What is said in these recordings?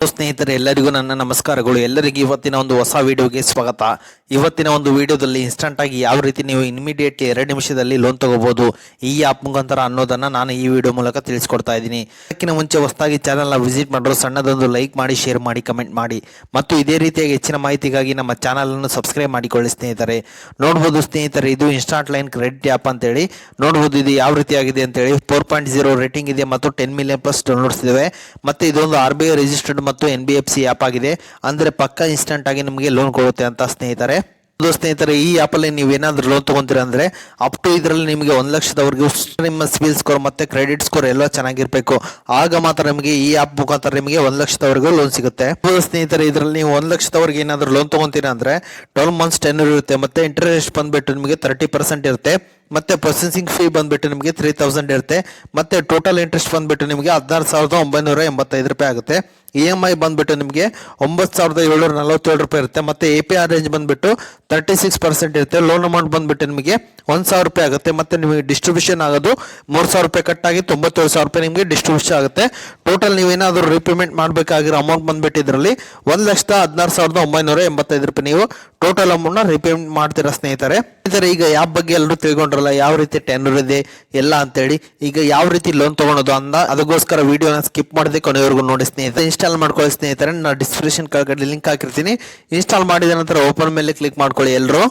ಸ್ನೇಹಿತರೆ ಎಲ್ಲರಿಗೂ ನನ್ನ ನಮಸ್ಕಾರಗಳು. ಎಲ್ಲರಿಗೂ ಇವತ್ತಿನ ಒಂದು ಹೊಸ ವಿಡಿಯೋಗೆ ಸ್ವಾಗತ. ಇವತ್ತಿನ ಒಂದು ವಿಡಿಯೋದಲ್ಲಿ ಇನ್ಸ್ಟಂಟ್ ಆಗಿ ಯಾವ ರೀತಿ ನೀವು ಇಮಿಡಿಯೇಟ್ಲಿ 2 ನಿಮಿಷದಲ್ಲಿ ಲೋನ್ ತಗೋಬಹುದು ಈ ಆ್ಯಪ್ ಮುಖಾಂತರ ಅನ್ನೋದನ್ನ ನಾನು ಈ ವಿಡಿಯೋ ಮೂಲಕ ತಿಳಿಸ್ಕೊಡ್ತಾ ಇದ್ದೀನಿ. ಅದಕ್ಕಿಂತ ಮುಂಚೆ ಹೊಸದಾಗಿ ಚಾನಲ್ನ ವಿಸಿಟ್ ಮಾಡೋರು ಸಣ್ಣದೊಂದು ಲೈಕ್ ಮಾಡಿ, ಶೇರ್ ಮಾಡಿ, ಕಮೆಂಟ್ ಮಾಡಿ ಮತ್ತು ಇದೇ ರೀತಿಯಾಗಿ ಹೆಚ್ಚಿನ ಮಾಹಿತಿಗಾಗಿ ನಮ್ಮ ಚಾನಲನ್ನು ಸಬ್ಸ್ಕ್ರೈಬ್ ಮಾಡಿಕೊಳ್ಳಿ. ಸ್ನೇಹಿತರೆ ನೋಡ್ಬೋದು ಸ್ನೇಹಿತರೆ, ಇದು ಇನ್ಸ್ಟಾಂಟ್ ಲೈನ್ ಕ್ರೆಡಿಟ್ ಆ್ಯಪ್ ಅಂತೇಳಿ ನೋಡ್ಬೋದು. ಇದು ಯಾವ ರೀತಿಯಾಗಿದೆ ಅಂತೇಳಿ 4.0 ರೇಟಿಂಗ್ ಇದೆ ಮತ್ತು 10 ಮಿಲಿಯನ್ ಪ್ಲಸ್ ಡೌನ್ಲೋಡ್ಸ್ ಇವೆ. ಮತ್ತು ಇದೊಂದು RBI ರಿಜಿಸ್ಟರ್ಡ್ ಮತ್ತು NBFC ಆ್ಯಪ್ ಆಗಿದೆ. ಅಂದರೆ ಪಕ್ಕ ಇನ್ಸ್ಟಂಟ್ ಆಗಿ ನಿಮಗೆ ಲೋನ್ ಕೊಡುತ್ತೆ ಅಂತ ಸ್ನೇಹಿತರೆ. ಸ್ನೇಹಿತರೆ, ಈ ಆ್ಯಪಲ್ಲಿ ನೀವೇನಾದ್ರೂ ಲೋನ್ ತೊಗೊಂತೀರ ಅಂದರೆ ಅಪ್ ಟು ಇದರಲ್ಲಿ ನಿಮಗೆ 1 ಲಕ್ಷದವರೆಗೂ ನಿಮ್ಮ ಸಿಬಿಲ್ ಸ್ಕೋರ್ ಮತ್ತು ಕ್ರೆಡಿಟ್ ಸ್ಕೋರ್ ಎಲ್ಲ ಚೆನ್ನಾಗಿರಬೇಕು. ಆಗ ಮಾತ್ರ ನಿಮಗೆ ಈ ಆ್ಯಪ್ ಮುಖಾಂತರ ನಿಮಗೆ 1 ಲಕ್ಷದವರೆಗೂ ಲೋನ್ ಸಿಗುತ್ತೆ. ಸ್ನೇಹಿತರೆ, ಇದರಲ್ಲಿ ನೀವು 1 ಲಕ್ಷದವರೆಗೆ ಏನಾದರೂ ಲೋನ್ ತೊಗೊಂತೀರಾ ಅಂದರೆ 12 ಮಂತ್ಸ್ ಟೆನ್ಯೂರ್ ಇರುತ್ತೆ. ಮತ್ತು ಇಂಟ್ರೆಸ್ಟ್ ಬಂದುಬಿಟ್ಟು ನಿಮಗೆ 30% ಇರುತ್ತೆ. ಮತ್ತು ಪ್ರೊಸೆಸಿಂಗ್ ಫೀ ಬಂದುಬಿಟ್ಟು ನಿಮಗೆ 3000 ಇರುತ್ತೆ. ಮತ್ತು ಟೋಟಲ್ ಇಂಟ್ರೆಸ್ಟ್ ಬಂದುಬಿಟ್ಟು ನಿಮಗೆ 16,985 ರೂಪಾಯಿ ಆಗುತ್ತೆ. EMI ಬಂದುಬಿಟ್ಟು ನಿಮಗೆ 9,747 ರೂಪಾಯಿ ಇರುತ್ತೆ. ಮತ್ತು APR ರೇಂಜ್ ಬಂದುಬಿಟ್ಟು 36% ಇರುತ್ತೆ. ಲೋನ್ ಅಮೌಂಟ್ ಬಂದುಬಿಟ್ಟು ನಿಮಗೆ 1,000 ರೂಪಾಯಿ ಆಗುತ್ತೆ. ಮತ್ತು ನಿಮಗೆ ಡಿಸ್ಟ್ರಿಬ್ಯೂಷನ್ ಆಗೋದು 3,000 ರೂಪಾಯಿ ಕಟ್ಟಾಗಿ 97,000 ರೂಪಾಯಿ ನಿಮಗೆ ಡಿಸ್ಟ್ರಿಬ್ಯೂಷನ್ ಆಗುತ್ತೆ. ಟೋಟಲ್ ನೀವೇನಾದರೂ ರೀಪೇಮೆಂಟ್ ಮಾಡಬೇಕಾಗಿರೋ ಅಮೌಂಟ್ ಬಂದುಬಿಟ್ಟು ಇದರಲ್ಲಿ 1,16,985 ರೂಪಾಯಿ ನೀವು ಟೋಟಲ್ ಅಮೌಂಟ್ನ ರೀಪೇಮೆಂಟ್ ಮಾಡ್ತೀರಾ ಸ್ನೇಹಿತರೆ. ಈಗ ಆ್ಯಪ್ ಬಗ್ಗೆ ಎಲ್ಲರೂ ತಿಳ್ಕೊಂಡ್ರಲ್ಲ, ಯಾವ ರೀತಿ ಟೆನ್ಯೂರ್ ಇದೆ ಎಲ್ಲ ಅಂತೇಳಿ. ಈಗ ಯಾವ ರೀತಿ ಲೋನ್ ತೊಗೊಳೋದು ಅದಕ್ಕೋಸ್ಕರ ವಿಡಿಯೋನ ಸ್ಕಿಪ್ ಮಾಡದೆ ಕೊನೆವರೆಗೂ ನೋಡಿ ಸ್ನೇಹಿತರೆ. ಇನ್ಸ್ಟಾಲ್ ಮಾಡ್ಕೊಳ್ಳಿ ಸ್ನೇಹಿತರೆ, ನಾನು ಡಿಸ್ಕ್ರಿಪ್ಷನ್ ಕೆಳಗಡೆ ಲಿಂಕ್ ಹಾಕಿರ್ತೀನಿ. ಇನ್ಸ್ಟಾಲ್ ಮಾಡಿದ ನಂತರ ಓಪನ್ ಮೇಲೆ ಕ್ಲಿಕ್ ಮಾಡ್ಕೊಳ್ಳಿ. ಎಲ್ಲರೂ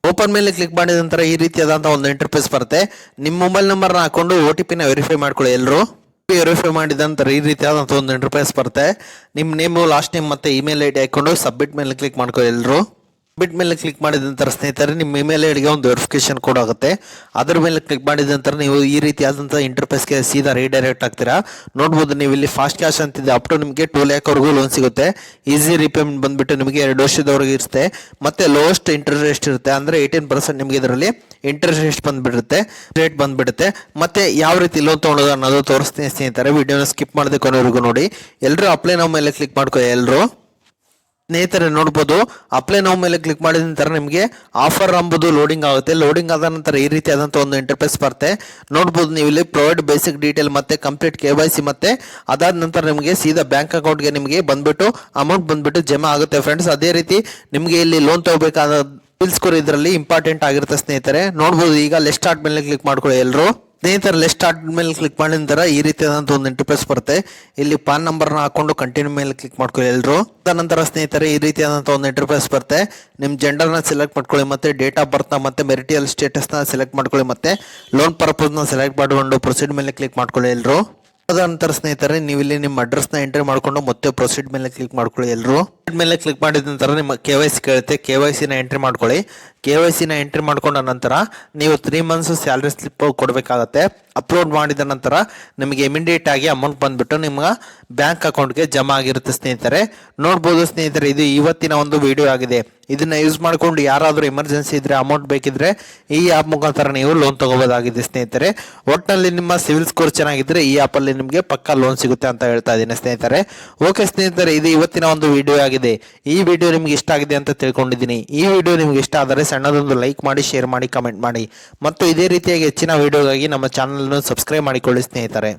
ಓಪನ್ ಮೇಲೆ ಕ್ಲಿಕ್ ಮಾಡಿದ ನಂತರ ಈ ರೀತಿಯಾದಂಥ ಒಂದು ಇಂಟರ್ಫೇಸ್ ಬರುತ್ತೆ. ನಿಮ್ಮ ಮೊಬೈಲ್ ನಂಬರ್ನ ಹಾಕೊಂಡು OTP ನ ವೆರಿಫೈ ಮಾಡ್ಕೊಳ್ಳಿ. ಎಲ್ಲರೂ ವೆರಿಫೈ ಮಾಡಿದ ನಂತರ ಈ ರೀತಿಯಾದಂಥ ಒಂದು ಇಂಟರ್ಫೇಸ್ ಬರುತ್ತೆ. ನಿಮ್ಮ ನೇಮು, ಲಾಸ್ಟ್ ನೇಮ್ ಮತ್ತು ಇಮೇಲ್ ID ಹಾಕೊಂಡು ಸಬ್ಮಿಟ್ ಮೇಲೆ ಕ್ಲಿಕ್ ಮಾಡ್ಕೊಳ್ಳಿ. ಎಲ್ಲರೂ ಸಬ್ಮಿಟ್ ಮೇಲೆ ಕ್ಲಿಕ್ ಮಾಡಿದ ನಂತರ ಸ್ನೇಹಿತರೆ, ನಿಮ್ಮ ಇಮೇಲ್ ಐಡಿಗೆ ಒಂದು ವೆರಿಫಿಕೇಶನ್ ಕೋಡ್ ಆಗುತ್ತೆ. ಅದರ ಮೇಲೆ ಕ್ಲಿಕ್ ಮಾಡಿದ ನಂತರ ನೀವು ಈ ರೀತಿಯಾದಂಥ ಇಂಟರ್ಫೇಸ್ಗೆ ಸೀದಾ ರೀಡೈರೆಕ್ಟ್ ಆಗ್ತೀರಾ. ನೋಡ್ಬೋದು ನೀವು ಇಲ್ಲಿ ಫಾಸ್ಟ್ ಕ್ಯಾಶ್ ಅಂತಿದೆ. ಅಪ್ ಟು ನಿಮಗೆ 2 ಲ್ಯಾಕ್ವರೆಗೂ ಲೋನ್ ಸಿಗುತ್ತೆ. ಈಸಿ ರೀಪೇಮೆಂಟ್ ಬಂದುಬಿಟ್ಟು ನಿಮಗೆ 2 ವರ್ಷದವರೆಗೆ ಇರುತ್ತೆ. ಮತ್ತು ಲೋಯೆಸ್ಟ್ ಇಂಟ್ರೆಸ್ಟ್ ಇರುತ್ತೆ. ಅಂದರೆ 18% ನಿಮಗೆ ಇದರಲ್ಲಿ ಇಂಟ್ರೆಸ್ಟ್ ಬಂದುಬಿಡುತ್ತೆ, ರೇಟ್ ಬಂದುಬಿಡುತ್ತೆ. ಮತ್ತು ಯಾವ ರೀತಿ ಲೋನ್ ತೊಗೊಳೋದು ಅನ್ನೋದು ತೋರಿಸ್ತೀನಿ ಸ್ನೇಹಿತರೆ. ವಿಡಿಯೋನ ಸ್ಕಿಪ್ ಮಾಡದೆ ಕೊನೆವರೆಗೂ ನೋಡಿ. ಎಲ್ಲರೂ ಅಪ್ಲೈ ನೌ ಮೇಲೆ ಕ್ಲಿಕ್ ಮಾಡ್ಕೊಳ್ಳಿ. ಎಲ್ಲರೂ ಸ್ನೇಹಿತರೆ ನೋಡ್ಬೋದು, ಅಪ್ಲೈ ನೌ ಮೇಲೆ ಕ್ಲಿಕ್ ಮಾಡಿದ ನಂತರ ನಿಮಗೆ ಆಫರ್ ಎಂಬುದು ಲೋಡಿಂಗ್ ಆಗುತ್ತೆ. ಲೋಡಿಂಗ್ ಆದ ನಂತರ ಈ ರೀತಿಯಾದಂಥ ಒಂದು ಇಂಟರ್ಫೇಸ್ ಬರುತ್ತೆ. ನೋಡ್ಬೋದು ನೀವು ಇಲ್ಲಿ ಪ್ರೊವೈಡ್ ಬೇಸಿಕ್ ಡೀಟೇಲ್ ಮತ್ತು ಕಂಪ್ಲೀಟ್ KYC ಮತ್ತು ಅದಾದ ನಂತರ ನಿಮಗೆ ಸೀದಾ ಬ್ಯಾಂಕ್ ಅಕೌಂಟ್ಗೆ ನಿಮಗೆ ಬಂದುಬಿಟ್ಟು ಅಮೌಂಟ್ ಬಂದುಬಿಟ್ಟು ಜಮಾ ಆಗುತ್ತೆ ಫ್ರೆಂಡ್ಸ್. ಅದೇ ರೀತಿ ನಿಮಗೆ ಇಲ್ಲಿ ಲೋನ್ ತಗೋಬೇಕಾದ ಸಿಬಿಲ್ ಸ್ಕೋರ್ ಇದರಲ್ಲಿ ಇಂಪಾರ್ಟೆಂಟ್ ಆಗಿರುತ್ತೆ ಸ್ನೇಹಿತರೆ. ನೋಡ್ಬೋದು, ಈಗ ಲೆಟ್ ಸ್ಟಾರ್ಟ್ ಮೇಲೆ ಕ್ಲಿಕ್ ಮಾಡ್ಕೊಳ್ಳಿ. ಎಲ್ಲರೂ ಸ್ನೇಹಿತರೆ, ಲೆಟ್ ಸ್ಟಾರ್ಟ್ ಮೇಲೆ ಕ್ಲಿಕ್ ಮಾಡಿದ ನಂತರ ಈ ರೀತಿಯಾದಂಥ ಒಂದು ಇಂಟರ್ಫೇಸ್ ಬರುತ್ತೆ. ಇಲ್ಲಿ ಪಾನ್ ನಂಬರ್ನ ಹಾಕೊಂಡು ಕಂಟಿನ್ಯೂ ಮೇಲೆ ಕ್ಲಿಕ್ ಮಾಡ್ಕೊಳ್ಳಿ. ಎಲ್ಲರೂ ನಂತರ ಸ್ನೇಹಿತರೆ ಈ ರೀತಿಯಾದಂಥ ಒಂದು ಇಂಟರ್ಫೇಸ್ ಬರುತ್ತೆ. ನಿಮ್ಮ ಜೆಂಡರ್ನ ಸೆಲೆಕ್ಟ್ ಮಾಡ್ಕೊಳ್ಳಿ, ಮತ್ತು ಡೇಟ್ ಆಫ್ ಬರ್ತ್ನ ಮತ್ತು ಮೆರಿಟಿಯಲ್ ಸ್ಟೇಟಸ್ನ ಸೆಲೆಕ್ಟ್ ಮಾಡ್ಕೊಳ್ಳಿ, ಮತ್ತು ಲೋನ್ ಪರ್ಪಸ್ನ ಸೆಲೆಕ್ಟ್ ಮಾಡಿಕೊಂಡು ಪ್ರೊಸೀಡ್ ಮೇಲೆ ಕ್ಲಿಕ್ ಮಾಡ್ಕೊಳ್ಳಿ. ಎಲ್ಲರೂ ಅದ ನಂತರ ಸ್ನೇಹಿತರೆ, ನೀವು ಇಲ್ಲಿ ನಿಮ್ಮ ಅಡ್ರೆಸ್ನ ಎಂಟ್ರಿ ಮಾಡಿಕೊಂಡು ಮತ್ತೆ ಪ್ರೊಸೀಡ್ ಮೇಲೆ ಕ್ಲಿಕ್ ಮಾಡ್ಕೊಳ್ಳಿ. ಎಲ್ಲರೂ ಮೇಲೆ ಕ್ಲಿಕ್ ಮಾಡಿದ ನಂತರ ನಿಮ್ಮ KYC ಕೇಳುತ್ತೆ. KYC ನ ಎಂಟ್ರಿ ಮಾಡ್ಕೊಳ್ಳಿ. KYC ನ ಎಂಟ್ರಿ ಮಾಡ್ಕೊಂಡ ನಂತರ ನೀವು 3 ಮಂತ್ಸ್ ಸ್ಯಾಲ್ರಿ ಸ್ಲಿಪ್ ಕೊಡಬೇಕಾಗತ್ತೆ. ಅಪ್ಲೋಡ್ ಮಾಡಿದ ನಂತರ ನಿಮಗೆ ಇಮಿಡಿಯೇಟ್ ಆಗಿ ಅಮೌಂಟ್ ಬಂದುಬಿಟ್ಟು ನಿಮ್ಮ ಬ್ಯಾಂಕ್ ಅಕೌಂಟ್ಗೆ ಜಮಾ ಆಗಿರುತ್ತೆ ಸ್ನೇಹಿತರೆ. ನೋಡ್ಬೋದು ಸ್ನೇಹಿತರೆ, ಇದು ಇವತ್ತಿನ ಒಂದು ವಿಡಿಯೋ ಆಗಿದೆ. ಇದನ್ನ ಯೂಸ್ ಮಾಡಿಕೊಂಡು ಯಾರಾದರೂ ಎಮರ್ಜೆನ್ಸಿ ಇದ್ರೆ, ಅಮೌಂಟ್ ಬೇಕಿದ್ರೆ ಈ ಆ್ಯಪ್ ಮುಖಾಂತರ ನೀವು ಲೋನ್ ತಗೋಬೋದಾಗಿದೆ ಸ್ನೇಹಿತರೆ. ಒಟ್ಟಿನಲ್ಲಿ ನಿಮ್ಮ ಸಿವಿಲ್ ಸ್ಕೋರ್ ಚೆನ್ನಾಗಿದ್ರೆ ಈ ಆ್ಯಪಲ್ಲಿ ನಿಮಗೆ ಪಕ್ಕಾ ಲೋನ್ ಸಿಗುತ್ತೆ ಅಂತ ಹೇಳ್ತಾ ಇದ್ದೀನಿ ಸ್ನೇಹಿತರೆ. ಓಕೆ ಸ್ನೇಹಿತರೆ, ಇದು ಇವತ್ತಿನ ಒಂದು ವಿಡಿಯೋ ಆಗಿದೆ. ಈ ವಿಡಿಯೋ ನಿಮ್ಗೆ ಇಷ್ಟ ಆಗಿದೆ ಅಂತ ತಿಳ್ಕೊಂಡಿದ್ದೀನಿ. ಈ ವಿಡಿಯೋ ನಿಮ್ಗೆ ಇಷ್ಟ ಆದರೆ ಸಣ್ಣದೊಂದು ಲೈಕ್ ಮಾಡಿ, ಶೇರ್ ಮಾಡಿ, ಕಮೆಂಟ್ ಮಾಡಿ ಮತ್ತು ಇದೇ ರೀತಿಯಾಗಿ ಹೆಚ್ಚಿನ ವಿಡಿಯೋಗಾಗಿ ನಮ್ಮ ಚಾನಲ್ ಸಬ್ಸ್ಕ್ರೈಬ್ ಮಾಡಿಕೊಳ್ಳಿ ಸ್ನೇಹಿತರೆ.